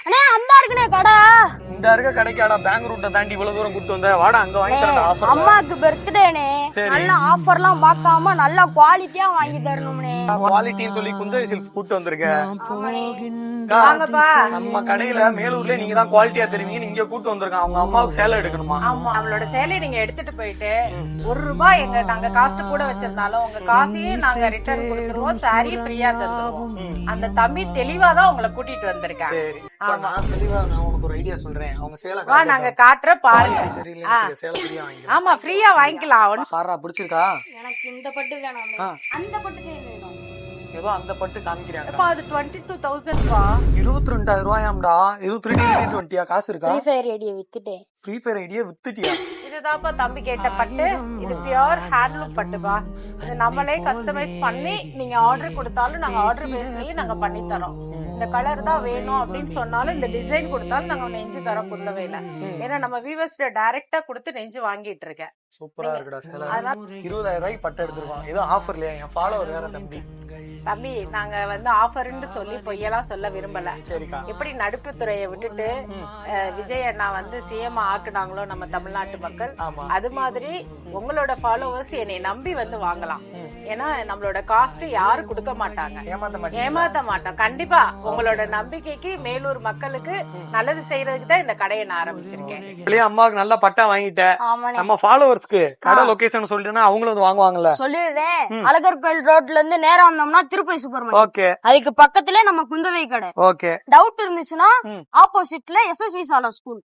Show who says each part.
Speaker 1: அண்ணே அந்த இருக்குனே கடை.
Speaker 2: இந்த இருக்க கடைக்காடா பேங்க் ரூட்ட தாண்டி இவ்வளவு தூரம் கூட்டு வந்த வாடா அங்க வாங்கி தரேன் ஆஃபர்.
Speaker 1: அம்மாக்கு பர்த்டேனே. நல்ல ஆஃபர்லாம் பார்க்காம நல்ல குவாலிட்டியா வாங்கி தரணும்னே.
Speaker 2: குவாலிட்டின்னு சொல்லி குந்தவை சில்க்ஸ் கூட்டு வந்திருக்க.
Speaker 3: வாங்கப்பா.
Speaker 2: நம்ம கடையில மேலூர்ல நீங்க தான் குவாலிட்டியா தருவீங்க, நீங்க கூட்டு வந்திருக்காங்க. அவங்க அம்மாவுக்கு சேலை எடுக்கணுமா?
Speaker 3: ஆமா, அவளோட சேலையை நீங்க எடுத்துட்டு போயிட்டு ₹1 எங்க நாங்க காஸ்ட் கூட வச்சிருந்தாலும் உங்க காசையும் நாங்க ரிட்டர்ன் கொடுத்துருவோம். சாரி ஃப்ரீயா தந்துருவோம். அந்த தம்பி தெளிவாதான் உங்களை கூட்டிட்டு வந்திருக்காங்க.
Speaker 2: சரி, நான் தெளிவா நான் உனக்கு ஒரு ஐடியா சொல்றேன். அவங்க சேலை
Speaker 3: வா, நாங்க காட்டுற பாருங்க.
Speaker 2: சரி இல்ல சேலை ஃப்ரீயா வாங்கிக்கலாம்.
Speaker 3: ஆமா, ஃப்ரீயா வாங்கிக்கலாம்.
Speaker 2: பாரா பிடிச்சிருக்கா?
Speaker 1: எனக்கு இந்த பட்டு வேணாம், அந்த பட்டுதே வேணும்.
Speaker 2: ஏதோ அந்த பட்டு காமிக்கிறாங்க.
Speaker 3: அது 22,000
Speaker 2: 22,000 ரூபாயாம்டா. இது 3D20 காசு இருக்கா?
Speaker 1: ஃப்ரீ ஃபயர் ஐடியா வித்துட்டேன்.
Speaker 2: ஃப்ரீ ஃபயர் ஐடியா வித்துட்டியா?
Speaker 3: இதுதான்ப்பா தம்பி கேட்ட பட்டு. இது பியூர் ஹேண்ட்லூம் பட்டுப்பா. இது நம்மளே கஸ்டமைஸ் பண்ணி நீங்க ஆர்டர் கொடுத்தாலும் நாங்க ஆர்டர் பேஸ்லயே நாங்க பண்ணி தரோம். இந்த கலர் தான் வேணும் அப்படின்னு சொன்னாலும் இந்த டிசைன் கொடுத்தாலும் நாங்க நெஞ்சு தரோம் குந்தவையில. ஏன்னா நம்ம வியூவர்ஸ் டைரக்டா கொடுத்து நெஞ்சு வாங்கிட்டு இருக்கேன்.
Speaker 2: சூப்பரா இருக்குடா சேலை. 20,000 ரூபாய்க்கு பட்டு எடுத்துருக்கோம். ஏதோ ஆஃபர்லயா? என் ஃபாலோவர் வேற தம்பி.
Speaker 3: தம்பி, நாங்க வந்து ஆஃபர்ன்னு சொல்லி பொய்யெல்லாம் சொல்ல விரும்பல.
Speaker 2: சரிக்கா.
Speaker 3: எப்படி நடிப்பு துறையை விட்டுட்டு விஜய் அண்ணா வந்து சிஎம் ஆக்குனாங்களோ நம்ம தமிழ்நாட்டு மக்கள், அது மாதிரி உங்களோட ஃபாலோவர்ஸ் என்னை நம்பி வந்து வாங்கலாம். ஏன்னா நம்மளோட காஸ்ட் யாரும் கொடுக்க மாட்டாங்க, ஏமாத்த மாட்டோம். கண்டிப்பா உங்களோட நம்பிக்கைக்கு மேலூர் மக்களுக்கு நல்லது செய்யறதுக்கு தான் இந்த கடையை நான் ஆரம்பிச்சிருக்கேன்.
Speaker 2: அம்மாவுக்கு நல்ல பட்டா வாங்கிட்டேன். நம்ம ஃபாலோவர்ஸ்க்கு கடை லொகேஷன் சொல்லிட்டேன்னா அவங்களும் வந்து வாங்குவாங்கல்ல.
Speaker 1: சொல்லிடுறேன். அழகர் கோயில் ரோட்ல இருந்து நேரா வந்தோம்னா திருப்பதி சூப்பர் மார்க்கெட்.
Speaker 2: ஓகே.
Speaker 1: அதுக்கு பக்கத்துல நம்ம குந்தவை கடை.
Speaker 2: ஓகே.
Speaker 1: டவுட் இருந்துச்சுன்னா ஆப்போசிட்ல எஸ்எஸ்வி சாலா ஸ்கூல்.